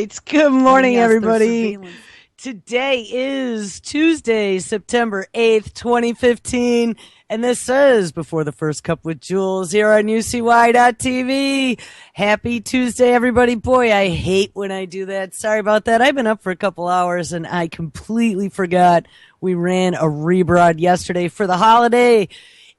right. Good morning, yes, there's everybody. surveillance. Today is Tuesday, September 8th, 2015, and this is Before the First Cup with Jules here on UCY.TV. Happy Tuesday, everybody. Boy, I hate when I do that. Sorry about that. I've been up for a couple hours, and I completely forgot we ran a rebroad yesterday for the holiday.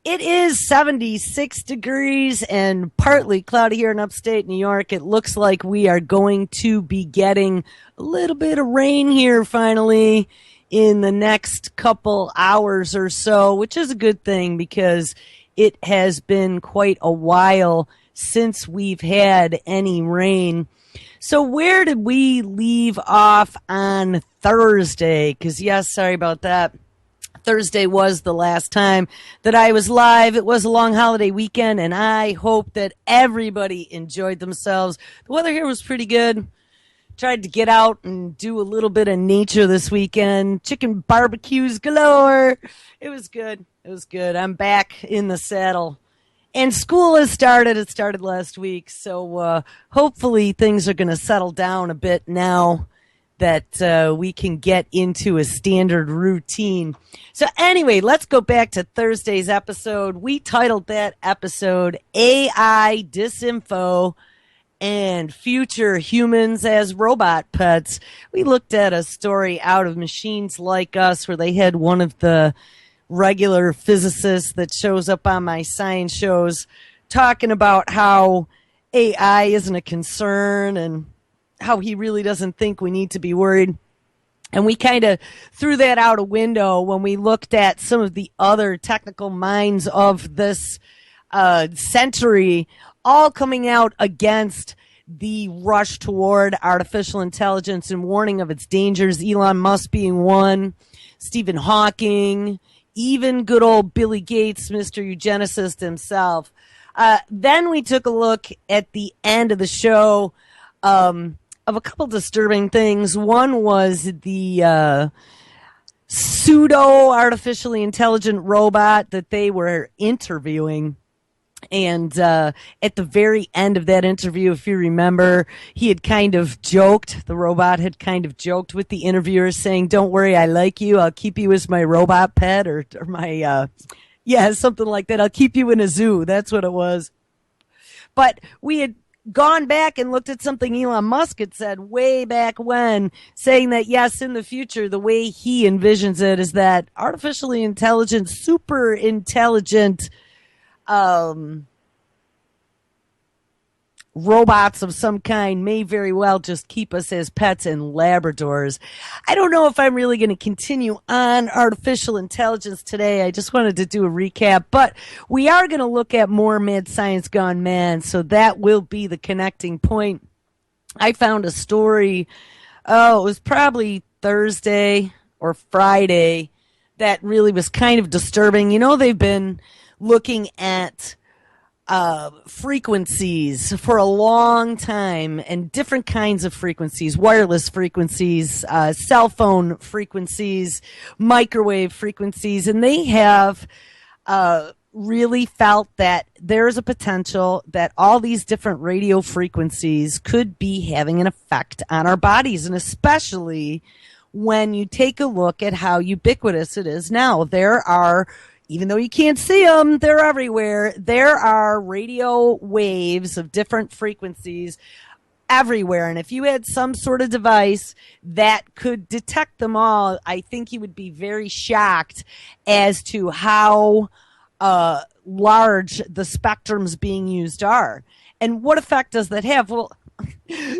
It is 76 degrees and partly cloudy here in upstate New York. It looks like we are going to be getting a little bit of rain here finally in the next couple hours or so, which is a good thing because it has been quite a while since we've had any rain. So where did we leave off on Thursday? Because, yes, sorry about that. Thursday was the last time that I was live. It was a long holiday weekend, and I hope that everybody enjoyed themselves. The weather here was pretty good. Tried to get out and do a little bit of nature this weekend. Chicken barbecues galore. It was good. It was good. I'm back in the saddle. And school has started. It started last week, so hopefully things are going to settle down a bit now that we can get into a standard routine. So anyway, let's go back to Thursday's episode. We titled that episode AI Disinfo and Future Humans as Robot Pets. We looked at a story out of Machines Like Us where they had one of the regular physicists that shows up on my science shows talking about how AI isn't a concern and how he really doesn't think we need to be worried. And we kind of threw that out a window when we looked at some of the other technical minds of this century, all coming out against the rush toward artificial intelligence and warning of its dangers. Elon Musk being one, Stephen Hawking, even good old Billy Gates, Mr. Eugenicist himself. Then we took a look at the end of the show of a couple disturbing things. One was the pseudo artificially intelligent robot that they were interviewing. And at the very end of that interview, if you remember, he had kind of joked, the robot had kind of joked with the interviewer saying, "Don't worry, I like you. I'll keep you as my robot pet," or my, something like that. "I'll keep you in a zoo." That's what it was. But we had gone back and looked at something Elon Musk had said way back when, saying that, yes, in the future, the way he envisions it is that artificially intelligent, super intelligent robots of some kind may very well just keep us as pets and Labradors. I don't know if I'm really going to continue on artificial intelligence today. I just wanted to do a recap, but we are going to look at more Mad Science Gone Mad, so that will be the connecting point. I found a story, it was probably Thursday or Friday, that really was kind of disturbing. You know, they've been looking at frequencies for a long time, and different kinds of frequencies, wireless frequencies, cell phone frequencies, microwave frequencies, and they have really felt that there's a potential that all these different radio frequencies could be having an effect on our bodies, and especially when you take a look at how ubiquitous it is now. There are, even though you can't see them, they're everywhere. There are radio waves of different frequencies everywhere. And if you had some sort of device that could detect them all, I think you would be very shocked as to how large the spectrums being used are. And what effect does that have? Well,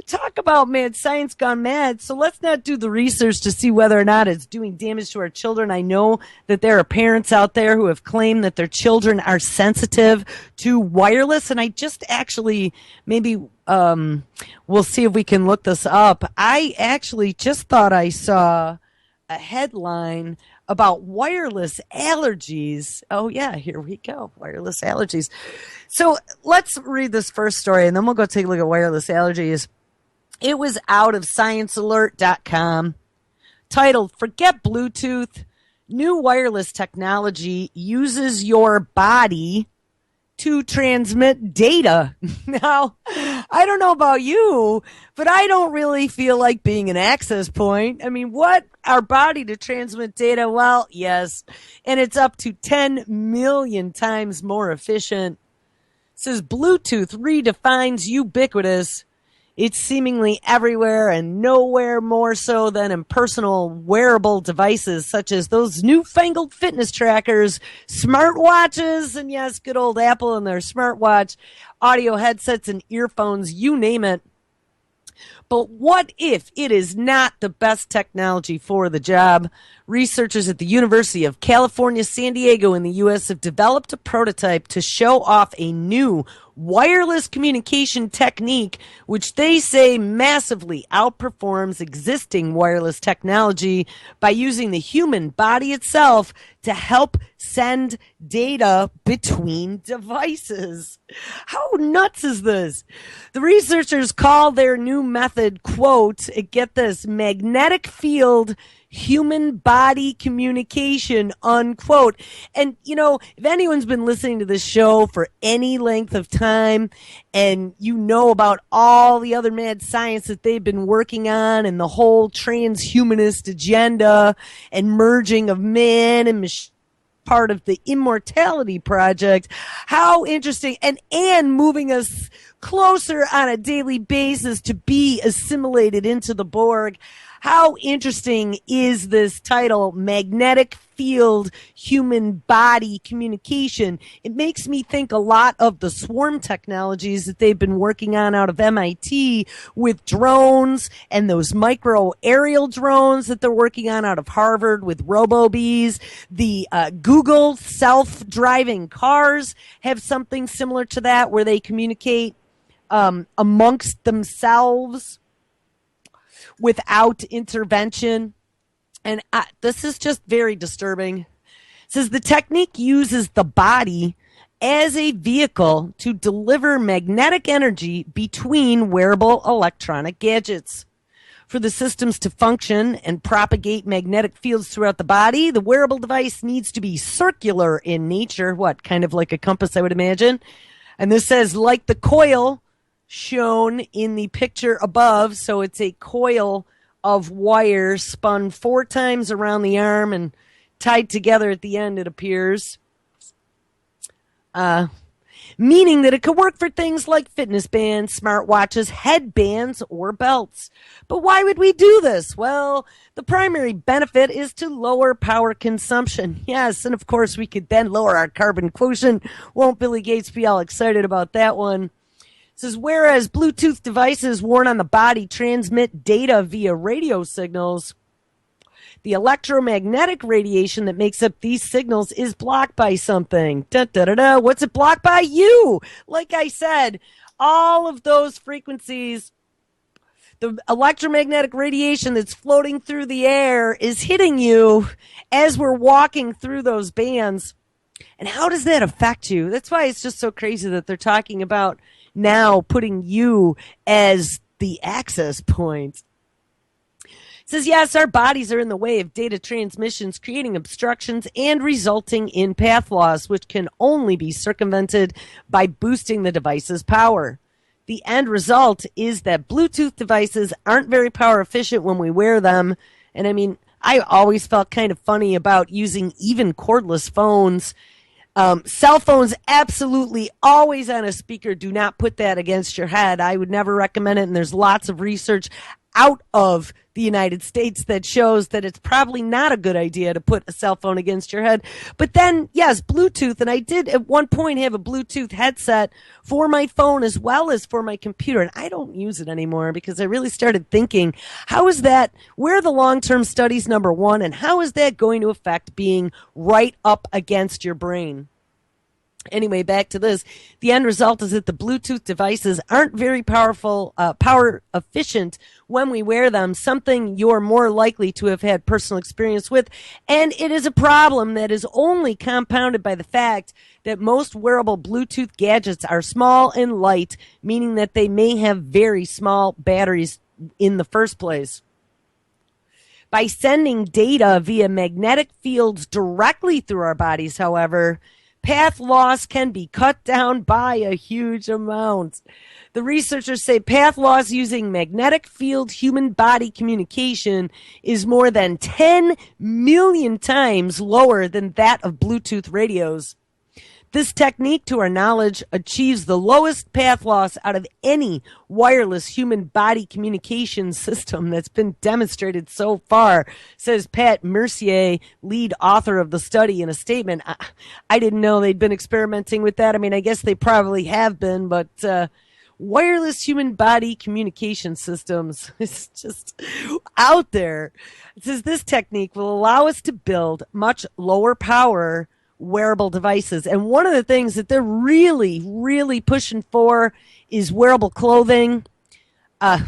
talk about mad science gone mad. So let's not do the research to see whether or not it's doing damage to our children. I know that there are parents out there who have claimed that their children are sensitive to wireless. And I just actually, maybe we'll see if we can look this up. I actually just thought I saw a headline about wireless allergies. Oh, yeah, here we go. Wireless allergies. So let's read this first story, and then we'll go take a look at wireless allergies. It was out of sciencealert.com, titled, "Forget Bluetooth. New wireless technology uses your body to transmit data. Now, I don't know about you, but I don't really feel like being an access point. I mean, what? Our body to transmit data? Well, yes. And it's up to 10 million times more efficient. It says Bluetooth redefines ubiquitous. It's seemingly everywhere and nowhere more so than in personal wearable devices such as those newfangled fitness trackers, smartwatches, and yes, good old Apple and their smartwatch, audio headsets and earphones, you name it. But what if it is not the best technology for the job? Researchers at the University of California, San Diego in the U.S. have developed a prototype to show off a new wireless communication technique, which they say massively outperforms existing wireless technology by using the human body itself to help send data between devices. How nuts is this? The researchers call their new method, quote, get this, magnetic field human body communication, unquote. And, you know, if anyone's been listening to this show for any length of time and you know about all the other mad science that they've been working on and the whole transhumanist agenda and merging of man and machine, part of the Immortality Project, how interesting, and moving us closer on a daily basis to be assimilated into the Borg. How interesting is this title, Magnetic Field Human Body Communication? It makes me think a lot of the swarm technologies that they've been working on out of MIT with drones and those micro aerial drones that they're working on out of Harvard with RoboBees. The Google self-driving cars have something similar to that where they communicate amongst themselves without intervention. And this is just very disturbing. It says the technique uses the body as a vehicle to deliver magnetic energy between wearable electronic gadgets. For the systems to function and propagate magnetic fields throughout the body, the wearable device needs to be circular in nature. What, kind of like a compass, I would imagine? And this says, like the coil shown in the picture above. So it's a coil of wire spun 4 times around the arm and tied together at the end, it appears. Meaning that it could work for things like fitness bands, smartwatches, headbands, or belts. But why would we do this? Well, the primary benefit is to lower power consumption. Yes, and of course we could then lower our carbon quotient. Won't Billy Gates be all excited about that one? It says, whereas Bluetooth devices worn on the body transmit data via radio signals, the electromagnetic radiation that makes up these signals is blocked by something. Da, da, da, da. What's it blocked by? You! Like I said, all of those frequencies, the electromagnetic radiation that's floating through the air is hitting you as we're walking through those bands. And how does that affect you? That's why it's just so crazy that they're talking about now putting you as the access point. It says, yes, our bodies are in the way of data transmissions, creating obstructions and resulting in path loss, which can only be circumvented by boosting the device's power. The end result is that Bluetooth devices aren't very power efficient when we wear them. And I mean, I always felt kind of funny about using even cordless phones. Cell phones, absolutely always on a speaker. Do not put that against your head. I would never recommend it. And there's lots of research out of the United States that shows that it's probably not a good idea to put a cell phone against your head. But then, yes, Bluetooth. And I did at one point have a Bluetooth headset for my phone as well as for my computer. And I don't use it anymore because I really started thinking, how is that? Where are the long-term studies, number one? And how is that going to affect being right up against your brain? Anyway, back to this. The end result is that the Bluetooth devices aren't very power efficient when we wear them, something you're more likely to have had personal experience with. And it is a problem that is only compounded by the fact that most wearable Bluetooth gadgets are small and light, meaning that they may have very small batteries in the first place. By sending data via magnetic fields directly through our bodies, however, path loss can be cut down by a huge amount. The researchers say path loss using magnetic field human body communication is more than 10 million times lower than that of Bluetooth radios. This technique, to our knowledge, achieves the lowest path loss out of any wireless human body communication system that's been demonstrated so far, says Pat Mercier, lead author of the study, in a statement. I didn't know they'd been experimenting with that. I mean, I guess they probably have been, but wireless human body communication systems is just out there. It says this technique will allow us to build much lower power wearable devices. And one of the things that they're really, really pushing for is wearable clothing.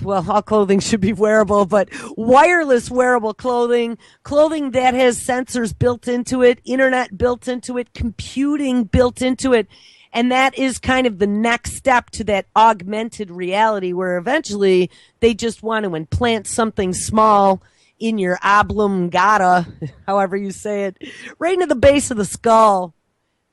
Well, all clothing should be wearable, but wireless wearable clothing that has sensors built into it, internet built into it, computing built into it. And that is kind of the next step to that augmented reality where eventually they just want to implant something small in your oblongata, however you say it, right into the base of the skull.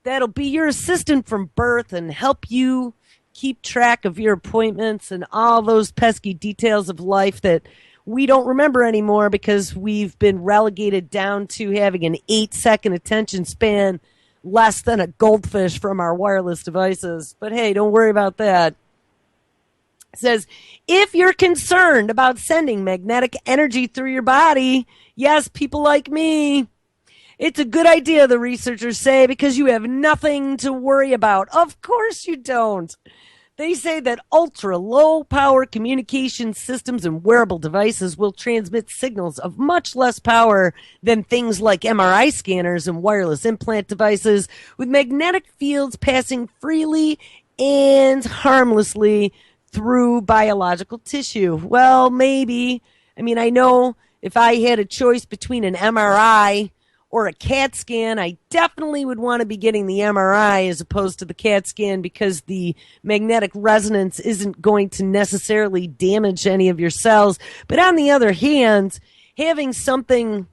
That'll be your assistant from birth and help you keep track of your appointments and all those pesky details of life that we don't remember anymore because we've been relegated down to having an 8-second attention span, less than a goldfish from our wireless devices. But hey, don't worry about that. It says, if you're concerned about sending magnetic energy through your body, yes, people like me, it's a good idea, the researchers say, because you have nothing to worry about. Of course you don't. They say that ultra-low power communication systems and wearable devices will transmit signals of much less power than things like MRI scanners and wireless implant devices, with magnetic fields passing freely and harmlessly through biological tissue. Well, maybe. I mean, I know if I had a choice between an MRI or a CAT scan, I definitely would want to be getting the MRI as opposed to the CAT scan because the magnetic resonance isn't going to necessarily damage any of your cells. But on the other hand, having something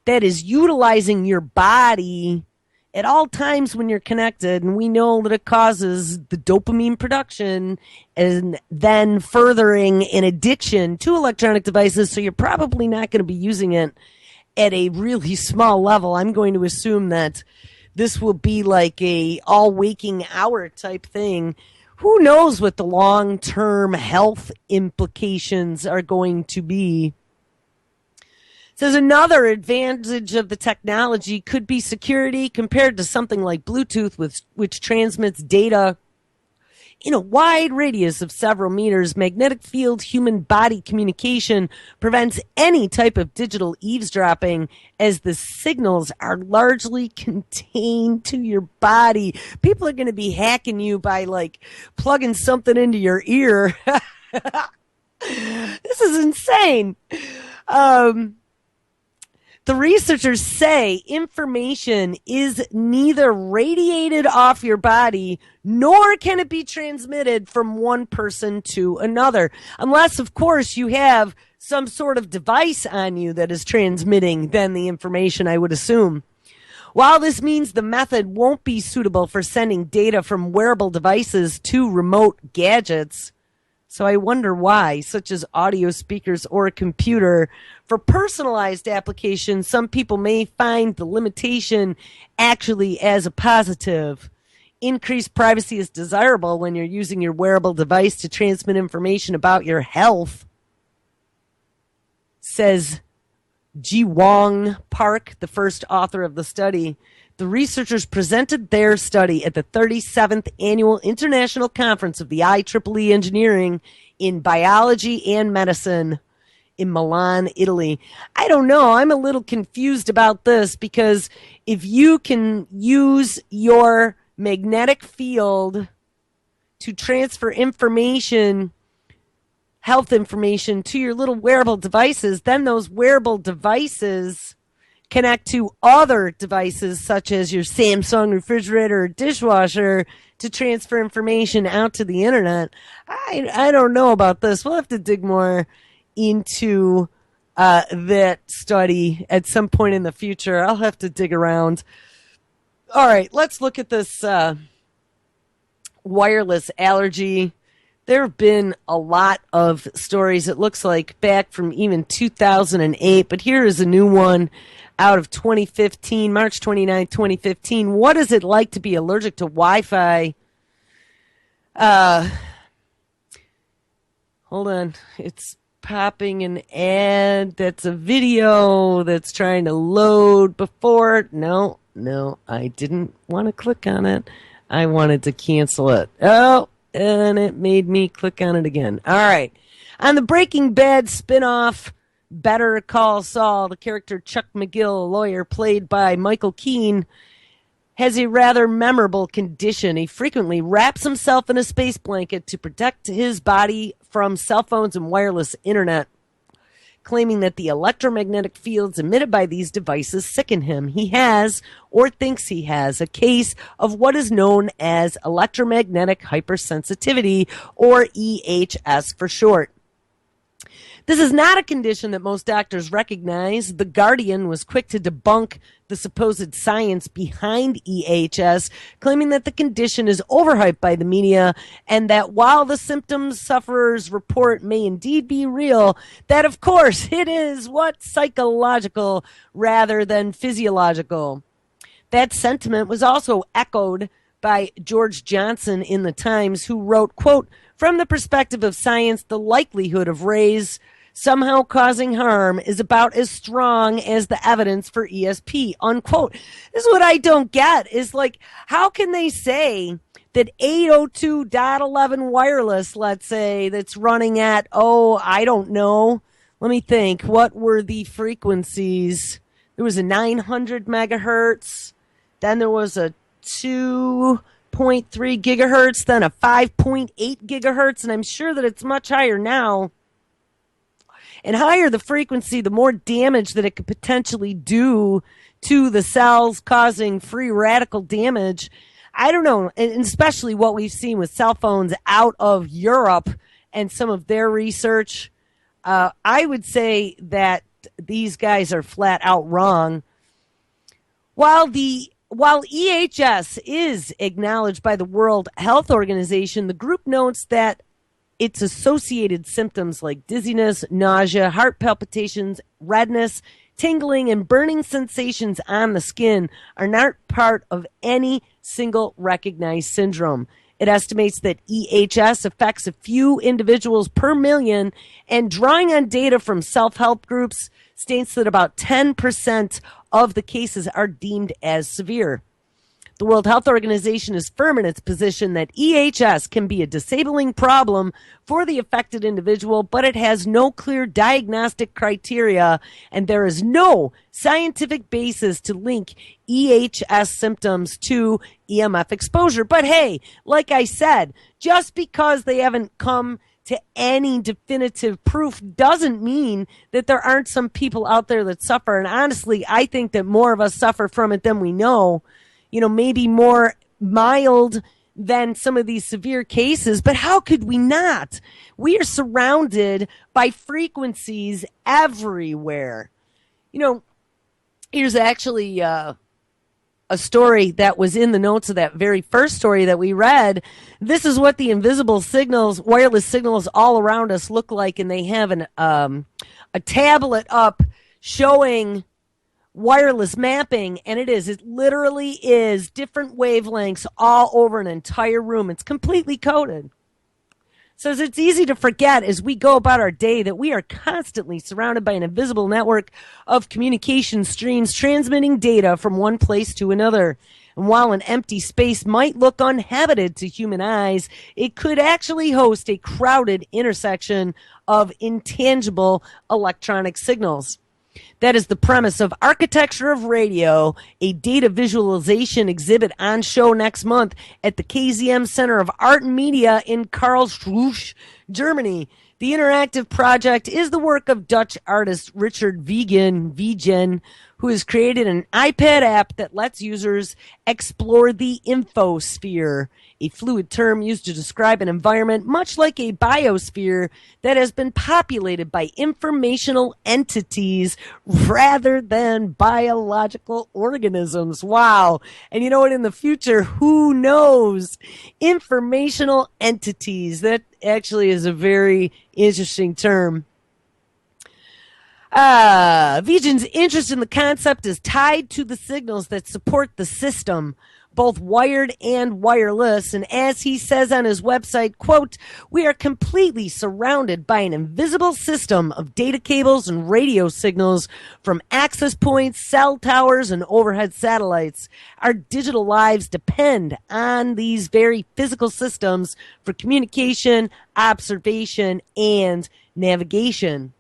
that is utilizing your body at all times when you're connected, and we know that it causes the dopamine production and then furthering an addiction to electronic devices, so you're probably not going to be using it at a really small level. I'm going to assume that this will be like a all waking hour type thing. Who knows what the long-term health implications are going to be. Says another advantage of the technology could be security compared to something like Bluetooth, which transmits data in a wide radius of several meters. Magnetic field human body communication prevents any type of digital eavesdropping as the signals are largely contained to your body. People are going to be hacking you by like plugging something into your ear. This is insane. The researchers say information is neither radiated off your body nor can it be transmitted from one person to another. Unless, of course, you have some sort of device on you that is transmitting then the information, I would assume. While this means the method won't be suitable for sending data from wearable devices to remote gadgets, so I wonder why, such as audio speakers or a computer. For personalized applications, some people may find the limitation actually as a positive. Increased privacy is desirable when you're using your wearable device to transmit information about your health, says Ji Wong Park, the first author of the study. The researchers presented their study at the 37th Annual International Conference of the IEEE Engineering in Biology and Medicine in Milan, Italy. I don't know. I'm a little confused about this because if you can use your magnetic field to transfer information, health information, to your little wearable devices, then those wearable devices connect to other devices such as your Samsung refrigerator or dishwasher to transfer information out to the internet. I don't know about this. We'll have to dig more into that study at some point in the future. I'll have to dig around. All right, let's look at this wireless allergy. There have been a lot of stories, it looks like, back from even 2008, but here is a new one out of 2015, March 29th, 2015. What is it like to be allergic to Wi-Fi? Hold on. It's popping an ad that's a video that's trying to load before. No, I didn't want to click on it. I wanted to cancel it. Oh, and it made me click on it again. All right. On the Breaking Bad spinoff, Better Call Saul, the character Chuck McGill, a lawyer played by Michael Keane, has a rather memorable condition. He frequently wraps himself in a space blanket to protect his body from cell phones and wireless internet, claiming that the electromagnetic fields emitted by these devices sicken him. He has, or thinks he has, a case of what is known as electromagnetic hypersensitivity, or EHS for short. This is not a condition that most doctors recognize. The Guardian was quick to debunk the supposed science behind EHS, claiming that the condition is overhyped by the media and that while the symptoms sufferers report may indeed be real, that of course it is what psychological rather than physiological. That sentiment was also echoed by George Johnson in the Times, who wrote, quote, "From the perspective of science, the likelihood of rays somehow causing harm is about as strong as the evidence for ESP," unquote. This is what I don't get, is like, how can they say that 802.11 wireless, let's say, that's running at, I don't know. Let me think. What were the frequencies? There was a 900 megahertz. Then there was a 2.3 gigahertz, then a 5.8 gigahertz, and I'm sure that it's much higher now. And higher the frequency, the more damage that it could potentially do to the cells, causing free radical damage. I don't know, and especially what we've seen with cell phones out of Europe and some of their research. I would say that these guys are flat out wrong. While EHS is acknowledged by the World Health Organization, the group notes that its associated symptoms like dizziness, nausea, heart palpitations, redness, tingling, and burning sensations on the skin are not part of any single recognized syndrome. It estimates that EHS affects a few individuals per million, and drawing on data from self-help groups states that about 10% of the cases are deemed as severe. The World Health Organization is firm in its position that EHS can be a disabling problem for the affected individual, but it has no clear diagnostic criteria, and there is no scientific basis to link EHS symptoms to EMF exposure. But hey, like I said, just because they haven't come to any definitive proof doesn't mean that there aren't some people out there that suffer. And honestly, I think that more of us suffer from it than we know. You know, maybe more mild than some of these severe cases, but how could we not? We are surrounded by frequencies everywhere. You know, here's actually a story that was in the notes of that very first story that we read. This is what the invisible signals, wireless signals all around us look like, and they have a tablet up showing wireless mapping, and it literally is different wavelengths all over an entire room. It's completely coded. So it's easy to forget as we go about our day that we are constantly surrounded by an invisible network of communication streams transmitting data from one place to another. And while an empty space might look uninhabited to human eyes, it could actually host a crowded intersection of intangible electronic signals. That is the premise of Architecture of Radio, a data visualization exhibit on show next month at the KZM Center of Art and Media in Karlsruhe, Germany. The interactive project is the work of Dutch artist Richard Vegan, who has created an iPad app that lets users explore the infosphere, a fluid term used to describe an environment much like a biosphere that has been populated by informational entities rather than biological organisms. Wow. And you know what? In the future, who knows? Informational entities. That actually is a very interesting term. Vigen's interest in the concept is tied to the signals that support the system, both wired and wireless. And as he says on his website, quote, "We are completely surrounded by an invisible system of data cables and radio signals from access points, cell towers, and overhead satellites. Our digital lives depend on these very physical systems for communication, observation, and navigation."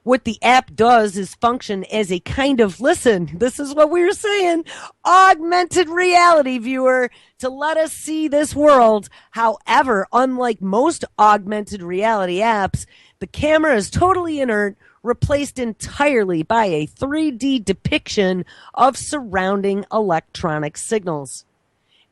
What the app does is function as a kind of, listen, this is what we were saying, augmented reality viewer to let us see this world. However, unlike most augmented reality apps, the camera is totally inert, replaced entirely by a 3D depiction of surrounding electronic signals.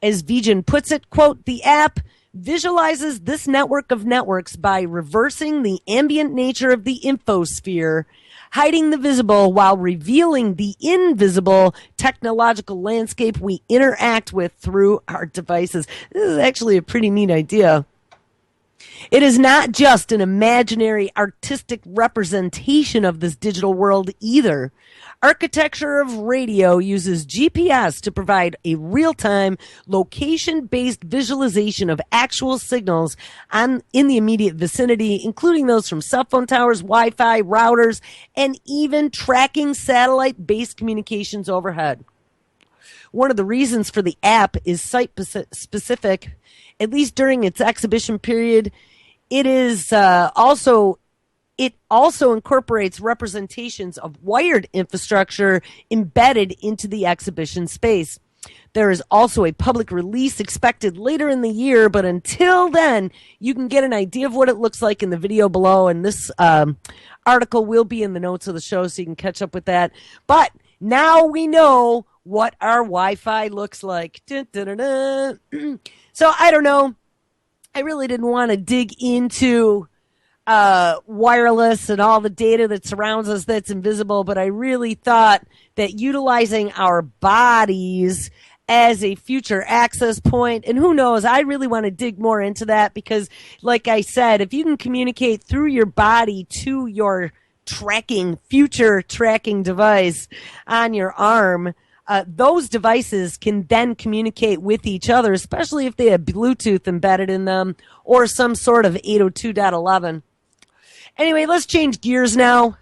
As Vigen puts it, quote, "The app visualizes this network of networks by reversing the ambient nature of the infosphere, hiding the visible while revealing the invisible technological landscape we interact with through our devices." This is actually a pretty neat idea. It is not just an imaginary artistic representation of this digital world either. Architecture of radio uses GPS to provide a real-time, location-based visualization of actual signals in the immediate vicinity, including those from cell phone towers, Wi-Fi, routers, and even tracking satellite-based communications overhead. One of the reasons for the app is site-specific. At least during its exhibition period, it also incorporates representations of wired infrastructure embedded into the exhibition space. There is also a public release expected later in the year, but until then, you can get an idea of what it looks like in the video below, and this article will be in the notes of the show, so you can catch up with that. But now we know what our Wi-Fi looks like. Dun, dun, dun, dun. So I don't know. I really didn't want to dig into wireless and all the data that surrounds us that's invisible, but I really thought that utilizing our bodies as a future access point, and who knows, I really want to dig more into that because, like I said, if you can communicate through your body to your future tracking device on your arm, those devices can then communicate with each other, especially if they have Bluetooth embedded in them or some sort of 802.11. Anyway, let's change gears now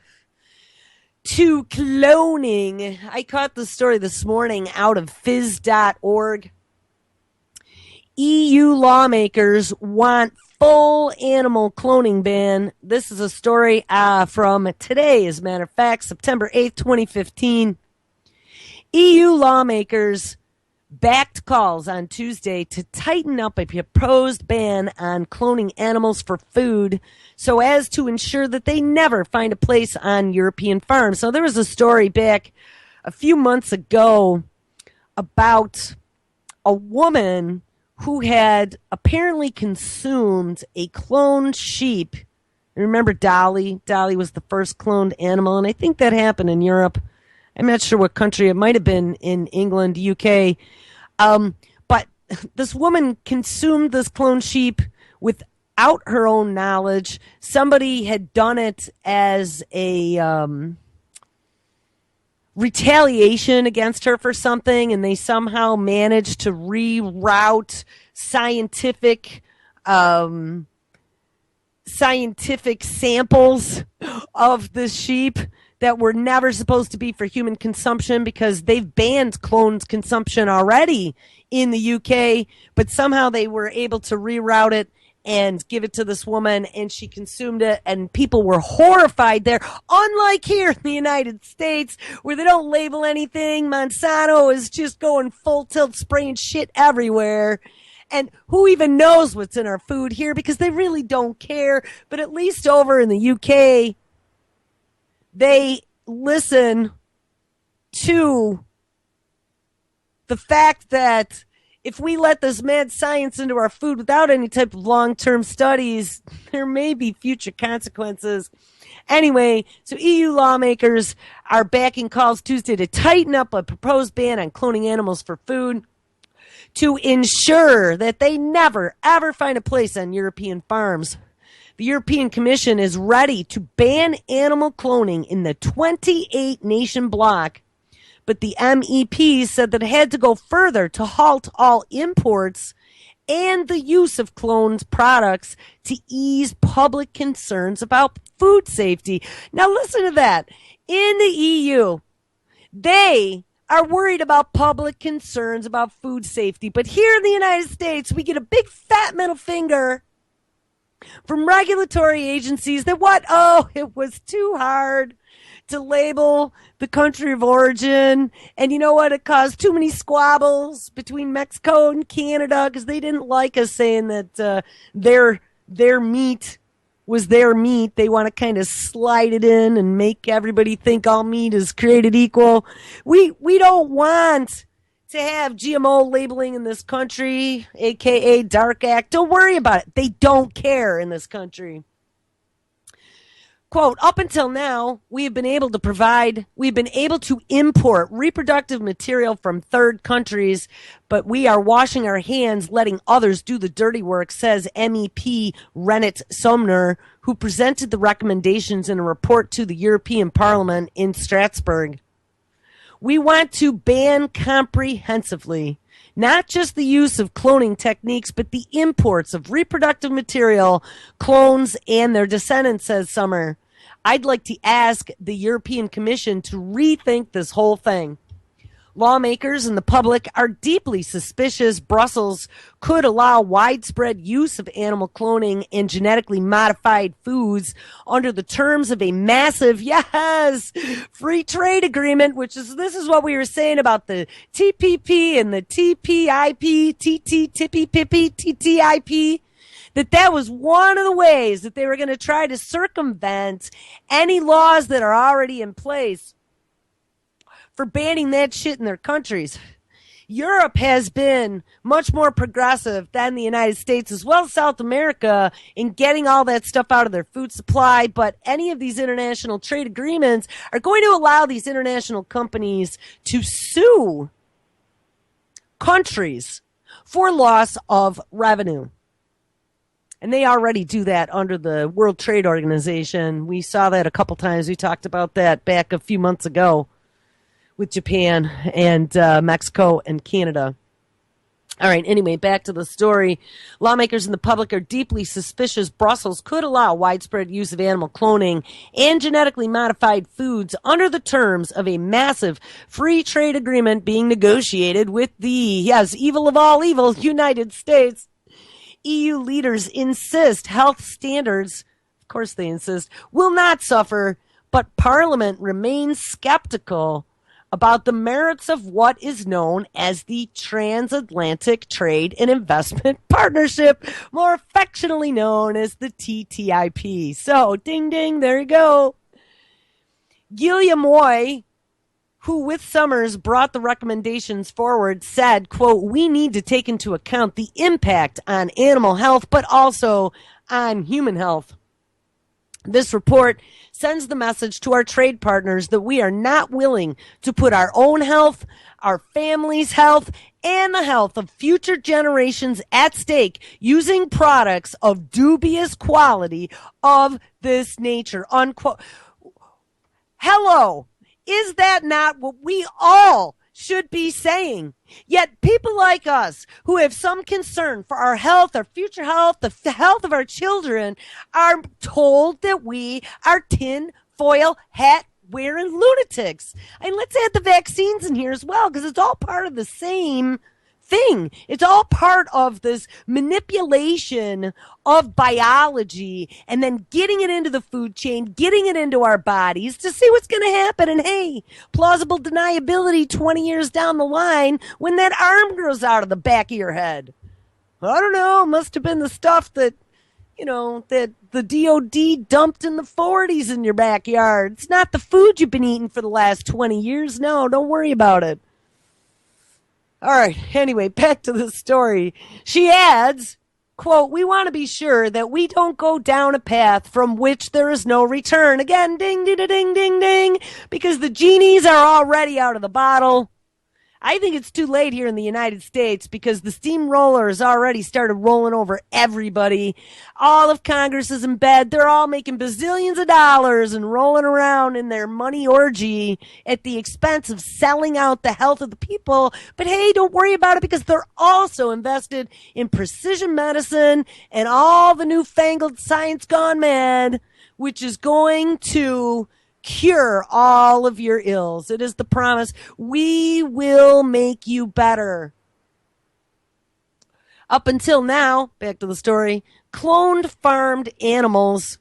to cloning. I caught the story this morning out of phys.org. EU lawmakers want full animal cloning ban. This is a story from today, as a matter of fact, September 8th, 2015. EU lawmakers backed calls on Tuesday to tighten up a proposed ban on cloning animals for food so as to ensure that they never find a place on European farms. So there was a story back a few months ago about a woman who had apparently consumed a cloned sheep. Remember Dolly? Dolly was the first cloned animal, and I think that happened in Europe. I'm not sure what country. It might have been in England, UK. But this woman consumed this cloned sheep without her own knowledge. Somebody had done it as a retaliation against her for something, and they somehow managed to reroute scientific samples of the sheep that were never supposed to be for human consumption because they've banned cloned consumption already in the UK, but somehow they were able to reroute it and give it to this woman, and she consumed it, and people were horrified there. Unlike here in the United States, where they don't label anything, Monsanto is just going full tilt, spraying shit everywhere. And who even knows what's in our food here because they really don't care. But at least over in the UK, they listen to the fact that if we let this mad science into our food without any type of long-term studies, there may be future consequences. Anyway, so EU lawmakers are backing calls Tuesday to tighten up a proposed ban on cloning animals for food to ensure that they never, ever find a place on European farms. The European Commission is ready to ban animal cloning in the 28-nation bloc, but the MEPs said that it had to go further to halt all imports and the use of cloned products to ease public concerns about food safety. Now listen to that. In the EU, they are worried about public concerns about food safety. But here in the United States, we get a big fat middle finger from regulatory agencies that what? Oh, it was too hard to label the country of origin. And you know what? It caused too many squabbles between Mexico and Canada because they didn't like us saying that their meat was their meat. They want to kind of slide it in and make everybody think all meat is created equal. We don't want to have GMO labeling in this country, aka Dark Act. Don't worry about it. They don't care in this country. Quote, up until now, we've been able to import reproductive material from third countries, but we are washing our hands, letting others do the dirty work, says MEP Renate Sommer, who presented the recommendations in a report to the European Parliament in Strasbourg. We want to ban comprehensively, not just the use of cloning techniques, but the imports of reproductive material, clones, and their descendants, says Sommer. I'd like to ask the European Commission to rethink this whole thing. Lawmakers and the public are deeply suspicious Brussels could allow widespread use of animal cloning and genetically modified foods under the terms of a massive, yes, free trade agreement, this is what we were saying about the TPP and the TPIP, TTIP, that was one of the ways that they were going to try to circumvent any laws that are already in place for banning that shit in their countries. Europe has been much more progressive than the United States, as well as South America, in getting all that stuff out of their food supply. But any of these international trade agreements are going to allow these international companies to sue countries for loss of revenue. And they already do that under the World Trade Organization. We saw that a couple times. We talked about that back a few months ago with Japan and Mexico and Canada. All right, anyway, back to the story. Lawmakers and the public are deeply suspicious Brussels could allow widespread use of animal cloning and genetically modified foods under the terms of a massive free trade agreement being negotiated with the, yes, evil of all evil, United States. EU leaders insist health standards, of course they insist, will not suffer, but Parliament remains skeptical about the merits of what is known as the Transatlantic Trade and Investment Partnership, more affectionately known as the TTIP. So, ding, ding, there you go. Guillermoy, who with Summers brought the recommendations forward, said, quote, we need to take into account the impact on animal health, but also on human health. This report sends the message to our trade partners that we are not willing to put our own health, our family's health, and the health of future generations at stake using products of dubious quality of this nature, unquote. Hello. Is that not what we all should be saying? Yet people like us who have some concern for our health, our future health, the health of our children are told that we are tin foil hat wearing lunatics. And let's add the vaccines in here as well, because it's all part of the same thing. It's all part of this manipulation of biology and then getting it into the food chain, getting it into our bodies to see what's going to happen. And hey, plausible deniability 20 years down the line when that arm grows out of the back of your head. I don't know. Must have been the stuff that, that the DOD dumped in the 40s in your backyard. It's not the food you've been eating for the last 20 years. No, don't worry about it. All right, anyway, back to the story. She adds, quote, "We want to be sure that we don't go down a path from which there is no return." Again, ding, ding, ding, ding, ding, because the genies are already out of the bottle. I think it's too late here in the United States because the steamroller has already started rolling over everybody. All of Congress is in bed. They're all making bazillions of dollars and rolling around in their money orgy at the expense of selling out the health of the people. But hey, don't worry about it because they're also invested in precision medicine and all the newfangled science gone mad, which is going to cure all of your ills. It is the promise. We will make you better. Up until now, back to the story, cloned farmed animals,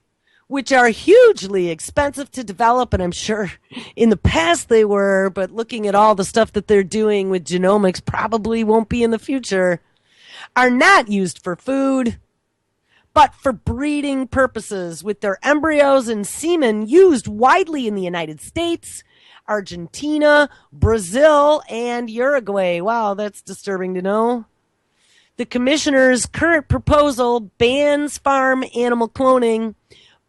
which are hugely expensive to develop, and I'm sure in the past they were, but looking at all the stuff that they're doing with genomics probably won't be in the future, are not used for food, but for breeding purposes, with their embryos and semen used widely in the United States, Argentina, Brazil, and Uruguay. Wow, that's disturbing to know. The commissioner's current proposal bans farm animal cloning,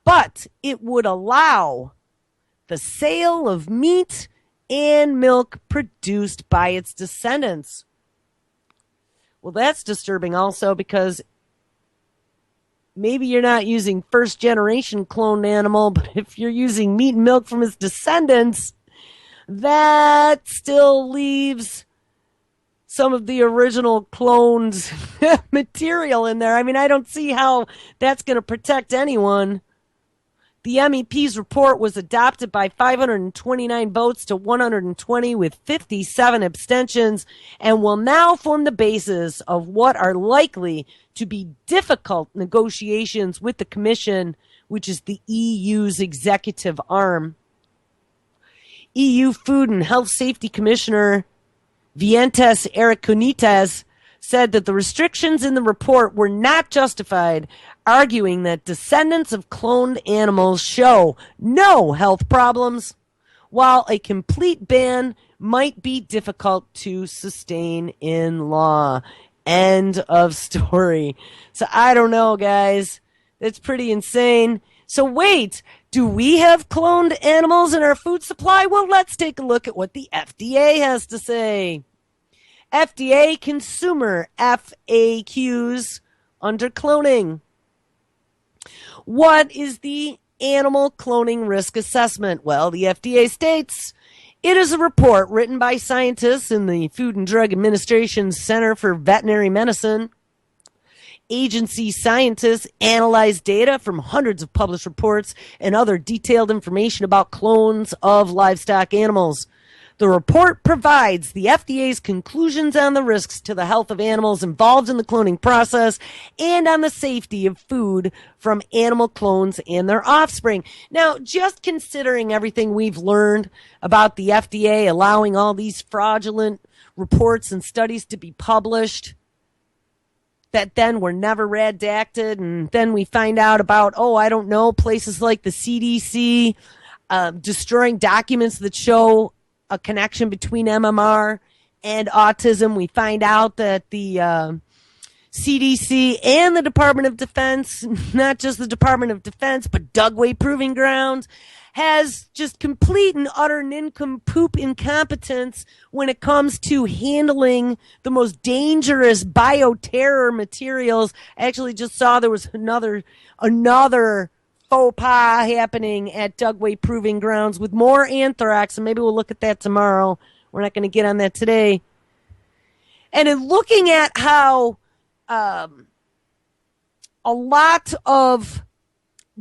but it would allow the sale of meat and milk produced by its descendants. Well, that's disturbing also because maybe you're not using first generation cloned animal, but if you're using meat and milk from his descendants, that still leaves some of the original cloned material in there. I mean, I don't see how that's going to protect anyone. The MEP's report was adopted by 529 votes to 120 with 57 abstentions and will now form the basis of what are likely to be difficult negotiations with the Commission, which is the EU's executive arm. EU Food and Health Safety Commissioner Vientes Aracunitas said that the restrictions in the report were not justified, arguing that descendants of cloned animals show no health problems, while a complete ban might be difficult to sustain in law. End of story. So I don't know, guys. It's pretty insane. So wait, do we have cloned animals in our food supply? Well, let's take a look at what the FDA has to say. FDA consumer FAQs under cloning. What is the animal cloning risk assessment? Well, the FDA states it is a report written by scientists in the Food and Drug Administration's Center for Veterinary Medicine. Agency scientists analyze data from hundreds of published reports and other detailed information about clones of livestock animals. The report provides the FDA's conclusions on the risks to the health of animals involved in the cloning process and on the safety of food from animal clones and their offspring. Now, just considering everything we've learned about the FDA allowing all these fraudulent reports and studies to be published that then were never redacted, and then we find out about, places like the CDC destroying documents that show a connection between MMR and autism. We find out that the CDC and the Department of Defense, not just the Department of Defense, but Dugway Proving Ground, has just complete and utter nincompoop incompetence when it comes to handling the most dangerous bioterror materials. I actually just saw there was another faux pas happening at Dugway Proving Grounds with more anthrax, and maybe we'll look at that tomorrow. We're not going to get on that today. And in looking at how a lot of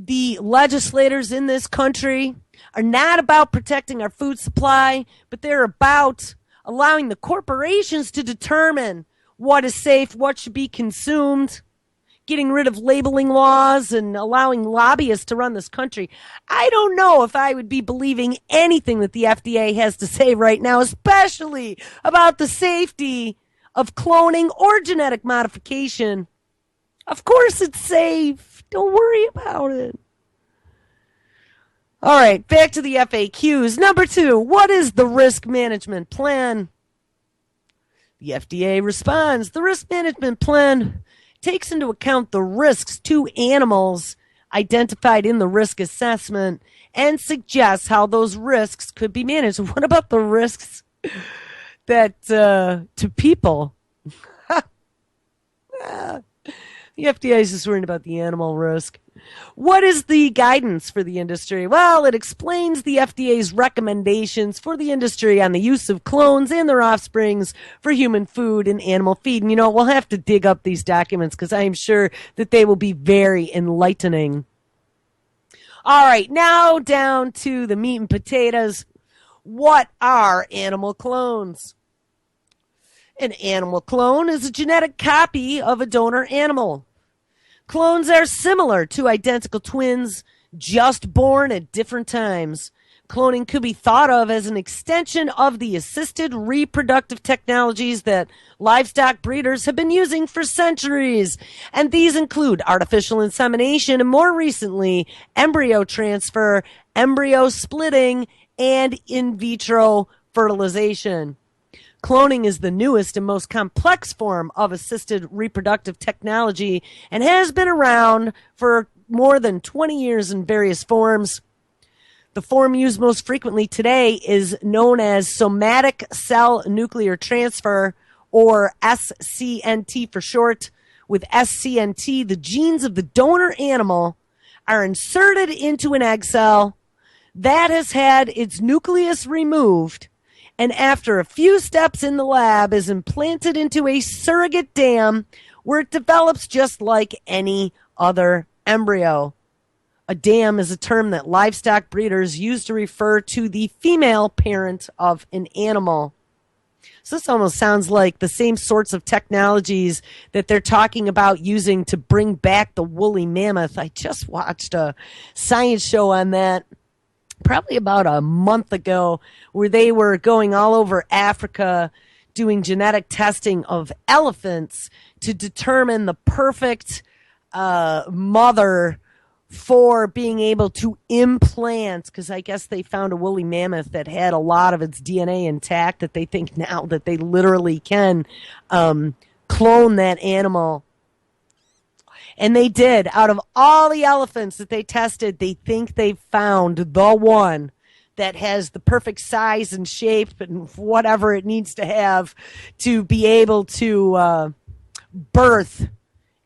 the legislators in this country are not about protecting our food supply, but they're about allowing the corporations to determine what is safe, what should be consumed, getting rid of labeling laws and allowing lobbyists to run this country. I don't know if I would be believing anything that the FDA has to say right now, especially about the safety of cloning or genetic modification Of course it's safe. Don't worry about it. All right, back to the FAQs. Number 2, what is the risk management plan? The FDA responds, the risk management plan takes into account the risks to animals identified in the risk assessment and suggests how those risks could be managed. What about the risks that to people? The FDA is just worried about the animal risk. What is the guidance for the industry? Well, it explains the FDA's recommendations for the industry on the use of clones and their offsprings for human food and animal feed. And, we'll have to dig up these documents because I am sure that they will be very enlightening. All right, now down to the meat and potatoes. What are animal clones? An animal clone is a genetic copy of a donor animal. Clones are similar to identical twins, just born at different times. Cloning could be thought of as an extension of the assisted reproductive technologies that livestock breeders have been using for centuries. And these include artificial insemination and, more recently, embryo transfer, embryo splitting, and in vitro fertilization. Cloning is the newest and most complex form of assisted reproductive technology and has been around for more than 20 years in various forms. The form used most frequently today is known as somatic cell nuclear transfer, or SCNT for short. With SCNT, the genes of the donor animal are inserted into an egg cell that has had its nucleus removed, and after a few steps in the lab is implanted into a surrogate dam where it develops just like any other embryo. A dam is a term that livestock breeders use to refer to the female parent of an animal. So this almost sounds like the same sorts of technologies that they're talking about using to bring back the woolly mammoth. I just watched a science show on that probably about a month ago, where they were going all over Africa doing genetic testing of elephants to determine the perfect mother for being able to implant, because I guess they found a woolly mammoth that had a lot of its DNA intact, that they think now that they literally can clone that animal. And they did. Out of all the elephants that they tested, they think they found the one that has the perfect size and shape and whatever it needs to have to be able to birth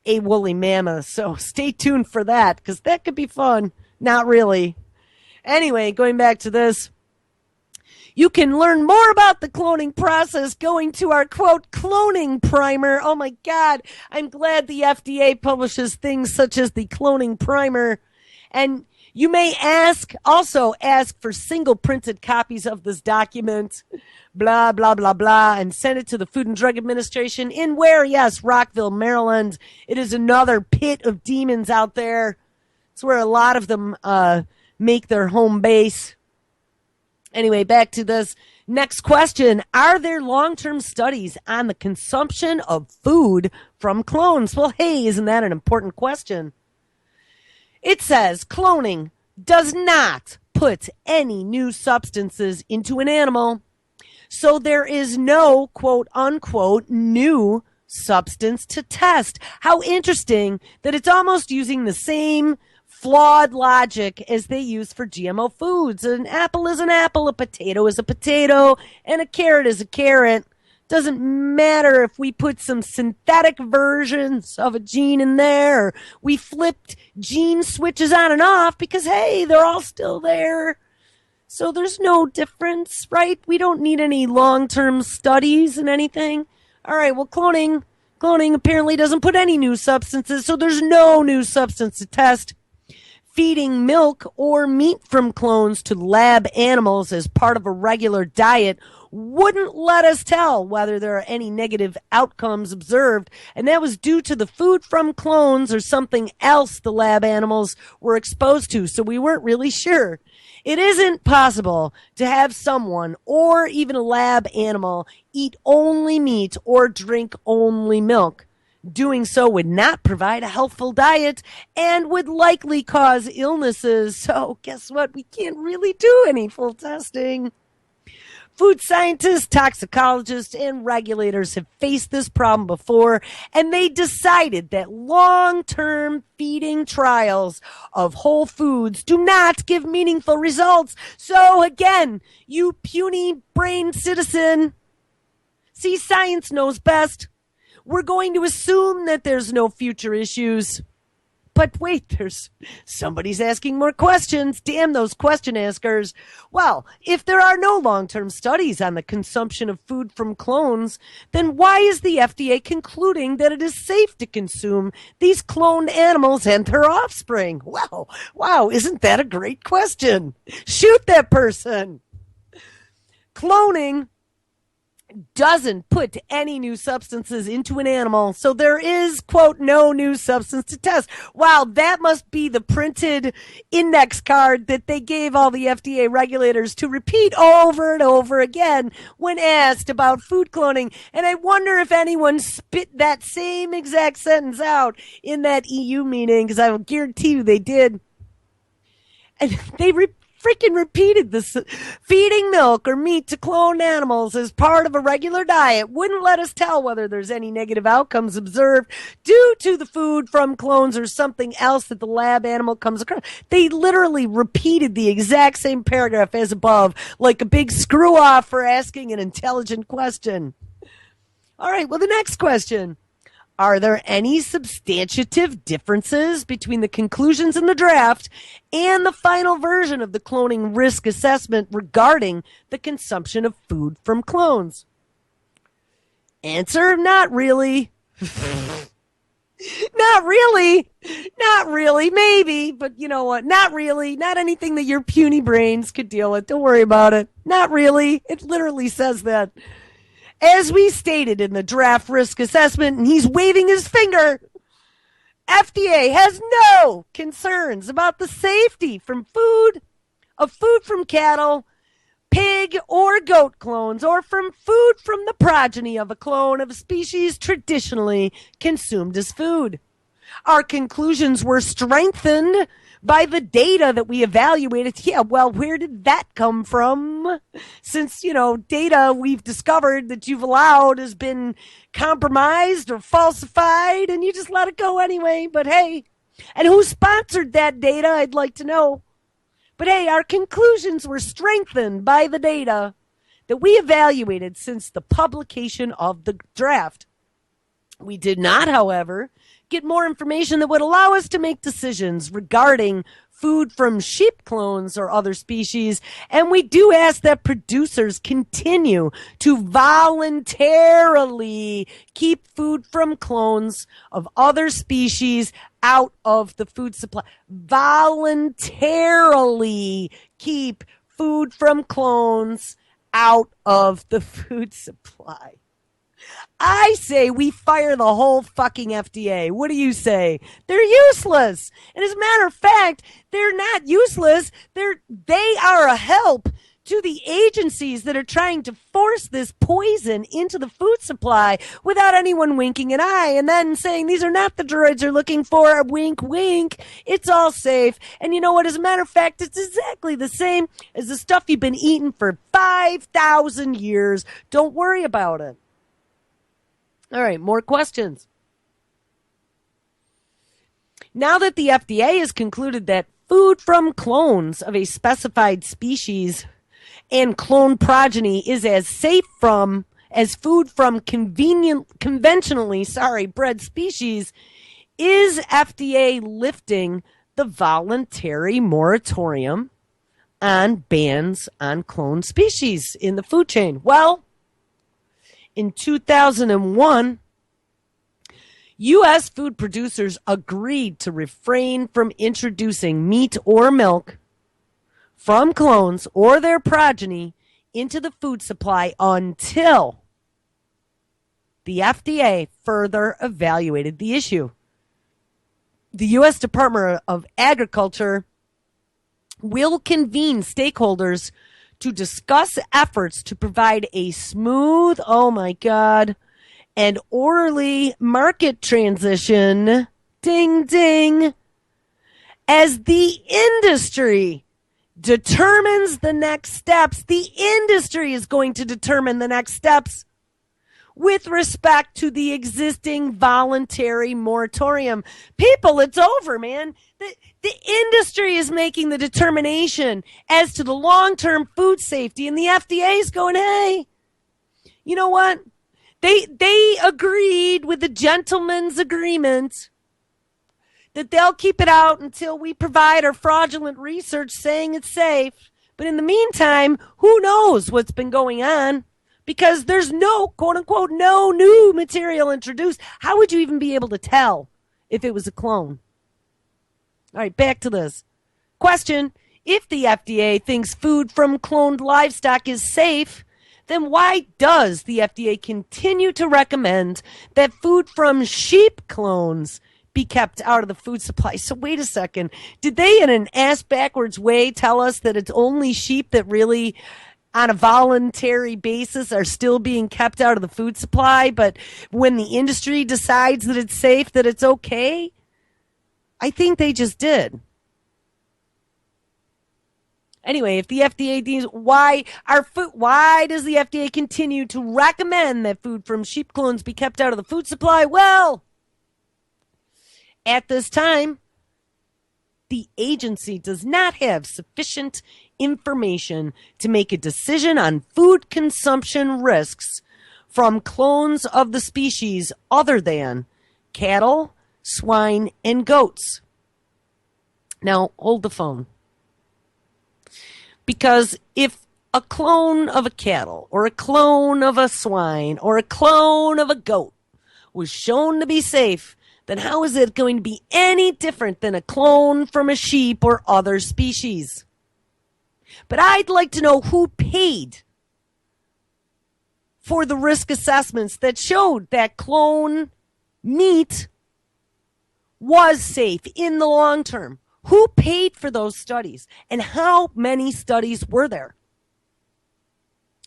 a woolly mammoth. So stay tuned for that, because that could be fun. Not really. Anyway, going back to this. You can learn more about the cloning process going to our, quote, cloning primer. Oh, my God. I'm glad the FDA publishes things such as the cloning primer. And you may also ask for single printed copies of this document, blah, blah, blah, blah, and send it to the Food and Drug Administration in where? Yes, Rockville, Maryland. It is another pit of demons out there. It's where a lot of them make their home base. Anyway, back to this next question. Are there long-term studies on the consumption of food from clones? Well, hey, isn't that an important question? It says cloning does not put any new substances into an animal, so there is no, quote, unquote, new substance to test. How interesting that it's almost using the same flawed logic as they use for GMO foods. An apple is an apple, a potato is a potato, and a carrot is a carrot. Doesn't matter if we put some synthetic versions of a gene in there, or we flipped gene switches on and off, because, hey, they're all still there. So there's no difference, right? We don't need any long-term studies and anything. All right, well, cloning apparently doesn't put any new substances, so there's no new substance to test. Feeding milk or meat from clones to lab animals as part of a regular diet wouldn't let us tell whether there are any negative outcomes observed, and that was due to the food from clones or something else the lab animals were exposed to, so we weren't really sure. It isn't possible to have someone or even a lab animal eat only meat or drink only milk. Doing so would not provide a healthful diet and would likely cause illnesses. So guess what? We can't really do any full testing. Food scientists, toxicologists, and regulators have faced this problem before, and they decided that long-term feeding trials of whole foods do not give meaningful results. So again, you puny brain citizen, see, science knows best. We're going to assume that there's no future issues. But wait, somebody's asking more questions. Damn those question askers. Well, if there are no long-term studies on the consumption of food from clones, then why is the FDA concluding that it is safe to consume these cloned animals and their offspring? Well, wow, isn't that a great question? Shoot that person. Cloning doesn't put any new substances into an animal, so there is, quote, no new substance to test. Wow, that must be the printed index card that they gave all the FDA regulators to repeat over and over again when asked about food cloning. And I wonder if anyone spit that same exact sentence out in that EU meeting, because I will guarantee you they did. And they freaking repeated this. Feeding milk or meat to cloned animals as part of a regular diet wouldn't let us tell whether there's any negative outcomes observed due to the food from clones or something else that the lab animal comes across. They literally repeated the exact same paragraph as above, like a big screw off for asking an intelligent question. All right, well, the next question. Are there any substantive differences between the conclusions in the draft and the final version of the cloning risk assessment regarding the consumption of food from clones? Answer, not really. Not really. Not really. Maybe. But you know what? Not really. Not anything that your puny brains could deal with. Don't worry about it. Not really. It literally says that. As we stated in the draft risk assessment, and he's waving his finger, FDA has no concerns about the safety from food from cattle, pig or goat clones, or from food from the progeny of a clone of a species traditionally consumed as food. Our conclusions were strengthened by the data that we evaluated. Yeah, well, where did that come from? Since, data we've discovered that you've allowed has been compromised or falsified, and you just let it go anyway. But hey, and who sponsored that data? I'd like to know. But hey, our conclusions were strengthened by the data that we evaluated since the publication of the draft. We did not, however, get more information that would allow us to make decisions regarding food from sheep clones or other species, and we do ask that producers continue to voluntarily keep food from clones of other species out of the food supply. Voluntarily keep food from clones out of the food supply. I say we fire the whole fucking FDA. What do you say? They're useless. And as a matter of fact, they're not useless. They are a help to the agencies that are trying to force this poison into the food supply without anyone winking an eye and then saying these are not the droids you're looking for. Wink, wink. It's all safe. And you know what? As a matter of fact, it's exactly the same as the stuff you've been eating for 5,000 years. Don't worry about it. All right, more questions. Now that the FDA has concluded that food from clones of a specified species and clone progeny is as safe as food from conventionally bred species, is FDA lifting the voluntary moratorium on bans on cloned species in the food chain? Well, in 2001, U.S. food producers agreed to refrain from introducing meat or milk from clones or their progeny into the food supply until the FDA further evaluated the issue. The U.S. Department of Agriculture will convene stakeholders to discuss efforts to provide a smooth, and orderly market transition, ding, ding, as the industry determines the next steps. The industry is going to determine the next steps with respect to the existing voluntary moratorium. People, it's over, man. The industry is making the determination as to the long-term food safety, and the FDA is going, hey, you know what? They agreed with the gentleman's agreement that they'll keep it out until we provide our fraudulent research saying it's safe. But in the meantime, who knows what's been going on? Because there's no, quote unquote, no new material introduced. How would you even be able to tell if it was a clone? All right, back to this. Question: if the FDA thinks food from cloned livestock is safe, then why does the FDA continue to recommend that food from sheep clones be kept out of the food supply? So wait a second. Did they, in an ass-backwards way, tell us that it's only sheep that really, on a voluntary basis, are still being kept out of the food supply, but when the industry decides that it's safe, that it's okay? I think they just did. Anyway, if the FDA deems, why does the FDA continue to recommend that food from sheep clones be kept out of the food supply? Well, at this time, the agency does not have sufficient information to make a decision on food consumption risks from clones of the species other than cattle, swine, and goats. Now, hold the phone. Because if a clone of a cattle or a clone of a swine or a clone of a goat was shown to be safe, then how is it going to be any different than a clone from a sheep or other species? But I'd like to know who paid for the risk assessments that showed that clone meat was safe in the long term. Who paid for those studies? And how many studies were there?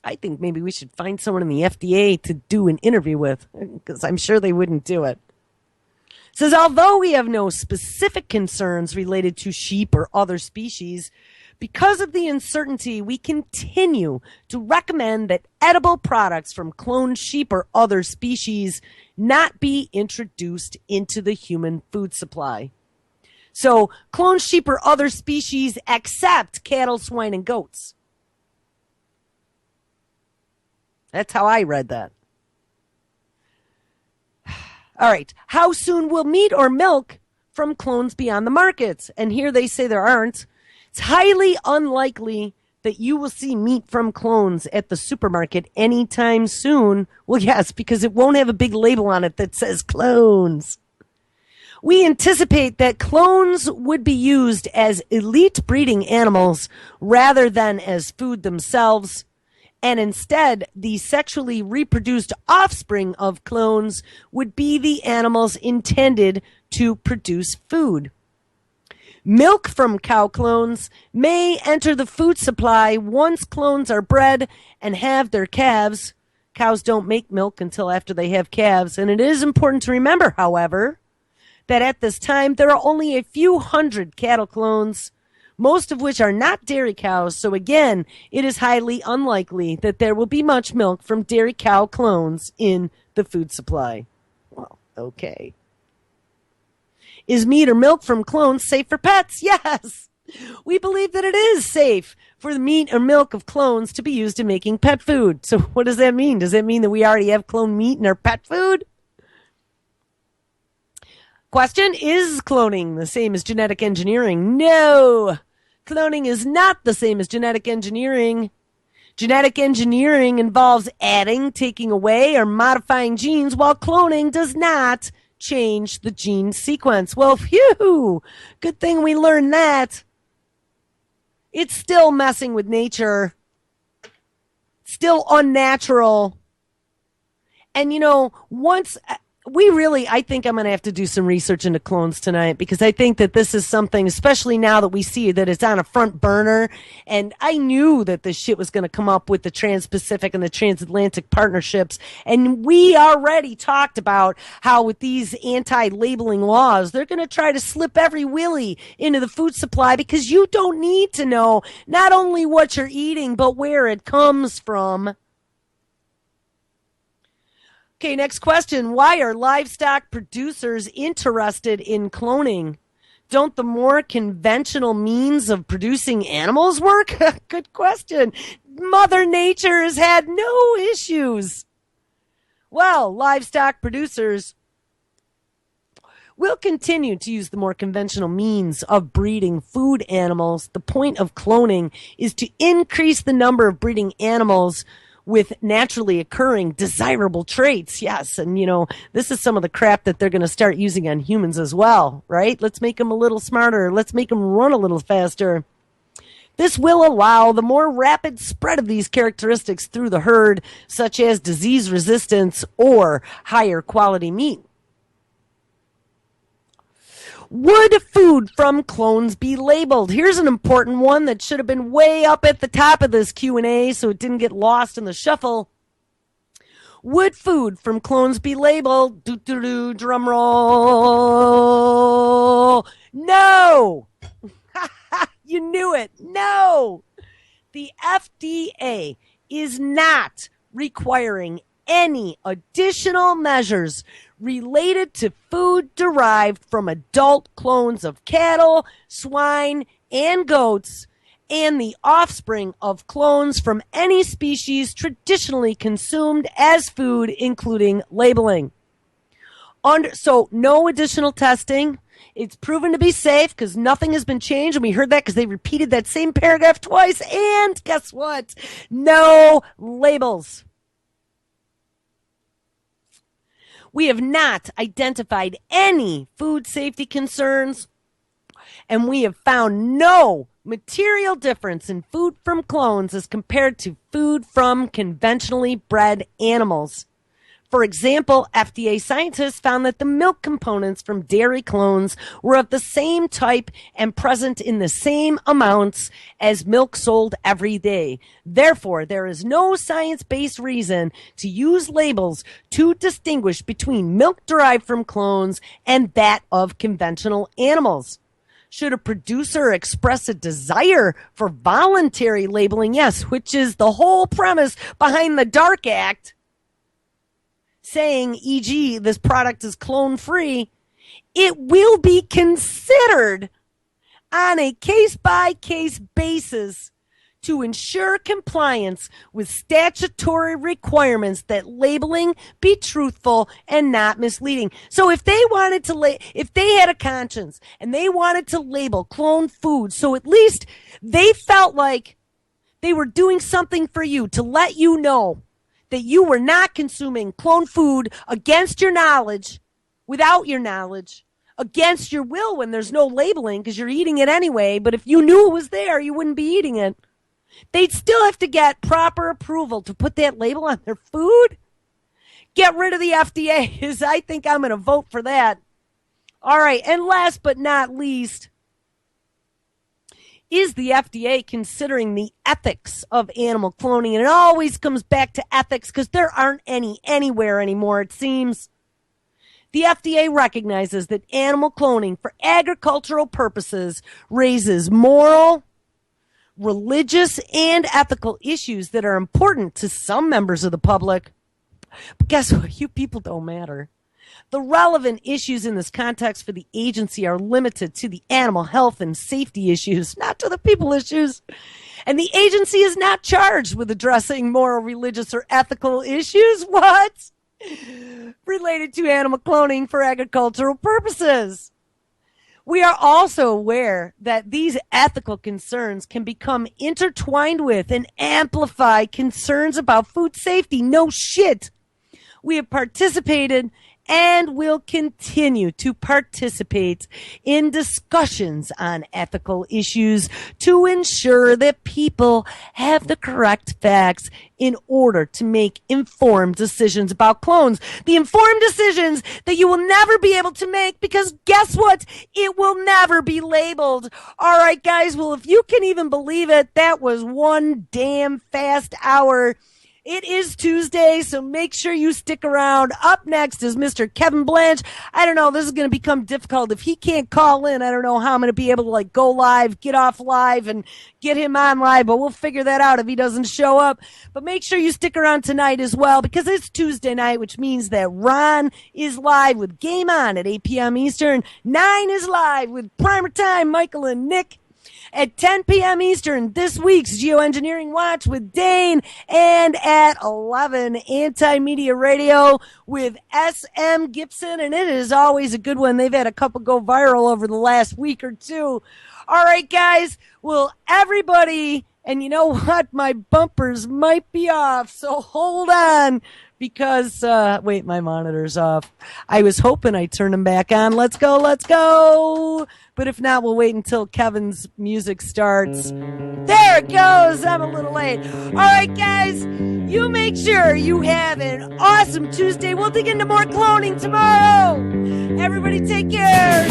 I think maybe we should find someone in the FDA to do an interview with, because I'm sure they wouldn't do it. It says, although we have no specific concerns related to sheep or other species, because of the uncertainty, we continue to recommend that edible products from cloned sheep or other species not be introduced into the human food supply. So, cloned sheep or other species except cattle, swine, and goats. That's how I read that. All right. How soon will meat or milk from clones be on the markets? And here they say there aren't. It's highly unlikely that you will see meat from clones at the supermarket anytime soon. Well, yes, because it won't have a big label on it that says clones. We anticipate that clones would be used as elite breeding animals rather than as food themselves. And instead, the sexually reproduced offspring of clones would be the animals intended to produce food. Milk from cow clones may enter the food supply once clones are bred and have their calves. Cows don't make milk until after they have calves. And it is important to remember, however, that at this time there are only a few hundred cattle clones, most of which are not dairy cows. So again, it is highly unlikely that there will be much milk from dairy cow clones in the food supply. Well, okay. Is meat or milk from clones safe for pets? Yes. We believe that it is safe for the meat or milk of clones to be used in making pet food. So what does that mean? Does that mean that we already have cloned meat in our pet food? Question: is cloning the same as genetic engineering? No. Cloning is not the same as genetic engineering. Genetic engineering involves adding, taking away, or modifying genes, while cloning does not change the gene sequence. Well, phew! Good thing we learned that. It's still messing with nature. Still unnatural. And you know, once I think I'm going to have to do some research into clones tonight, because I think that this is something, especially now that we see that it's on a front burner. And I knew that this shit was going to come up with the Trans-Pacific and the transatlantic partnerships. And we already talked about how with these anti-labeling laws, they're going to try to slip every willy into the food supply, because you don't need to know not only what you're eating, but where it comes from. Okay, next question. Why are livestock producers interested in cloning? Don't the more conventional means of producing animals work? Good question. Mother Nature has had no issues. Well, livestock producers will continue to use the more conventional means of breeding food animals. The point of cloning is to increase the number of breeding animals with naturally occurring desirable traits. Yes. And, this is some of the crap that they're going to start using on humans as well, right? Let's make them a little smarter. Let's make them run a little faster. This will allow the more rapid spread of these characteristics through the herd, such as disease resistance or higher quality meat. Would food from clones be labeled? Here's an important one that should have been way up at the top of this Q&A so it didn't get lost in the shuffle. Would food from clones be labeled? Drum roll. No! You knew it. No! The FDA is not requiring any additional measures related to food derived from adult clones of cattle, swine, and goats, and the offspring of clones from any species traditionally consumed as food, including labeling. So no additional testing. It's proven to be safe because nothing has been changed. And we heard that because they repeated that same paragraph twice. And guess what? No labels. We have not identified any food safety concerns, and we have found no material difference in food from clones as compared to food from conventionally bred animals. For example, FDA scientists found that the milk components from dairy clones were of the same type and present in the same amounts as milk sold every day. Therefore, there is no science-based reason to use labels to distinguish between milk derived from clones and that of conventional animals. Should a producer express a desire for voluntary labeling? Yes, which is the whole premise behind the Dark Act, saying, e.g., this product is clone-free, it will be considered on a case-by-case basis to ensure compliance with statutory requirements that labeling be truthful and not misleading. So if they wanted to, if they had a conscience and they wanted to label clone food, so at least they felt like they were doing something for you to let you know that you were not consuming clone food against your knowledge, without your knowledge, against your will when there's no labeling because you're eating it anyway. But if you knew it was there, you wouldn't be eating it. They'd still have to get proper approval to put that label on their food. Get rid of the FDA, because I think I'm going to vote for that. All right, and last but not least, is the FDA considering the ethics of animal cloning? And it always comes back to ethics because there aren't any anywhere anymore, it seems. The FDA recognizes that animal cloning for agricultural purposes raises moral, religious, and ethical issues that are important to some members of the public. But guess what? You people don't matter. The relevant issues in this context for the agency are limited to the animal health and safety issues, not to the people issues. And the agency is not charged with addressing moral, religious, or ethical issues. What? Related to animal cloning for agricultural purposes. We are also aware that these ethical concerns can become intertwined with and amplify concerns about food safety. No shit. We have participated and will continue to participate in discussions on ethical issues to ensure that people have the correct facts in order to make informed decisions about clones. The informed decisions that you will never be able to make because guess what? It will never be labeled. All right, guys. Well, if you can even believe it, that was one damn fast hour. It is Tuesday, so make sure you stick around. Up next is Mr. Kevin Blanche. I don't know, this is going to become difficult. If he can't call in, I don't know how I'm going to be able to go live, get off live, and get him on live, but we'll figure that out if he doesn't show up. But make sure you stick around tonight as well, because it's Tuesday night, which means that Ron is live with Game On at 8 p.m. Eastern. 9 is live with Primer Time, Michael and Nick. At 10 p.m. Eastern, this week's Geoengineering Watch with Dane, and at 11, Anti-Media Radio with S.M. Gibson, and it is always a good one. They've had a couple go viral over the last week or two. All right, guys, well, everybody, and you know what? My bumpers might be off, so hold on. Because, wait, my monitor's off. I was hoping I'd turn them back on. Let's go, let's go. But if not, we'll wait until Kevin's music starts. There it goes. I'm a little late. All right, guys, you make sure you have an awesome Tuesday. We'll dig into more cloning tomorrow. Everybody take care.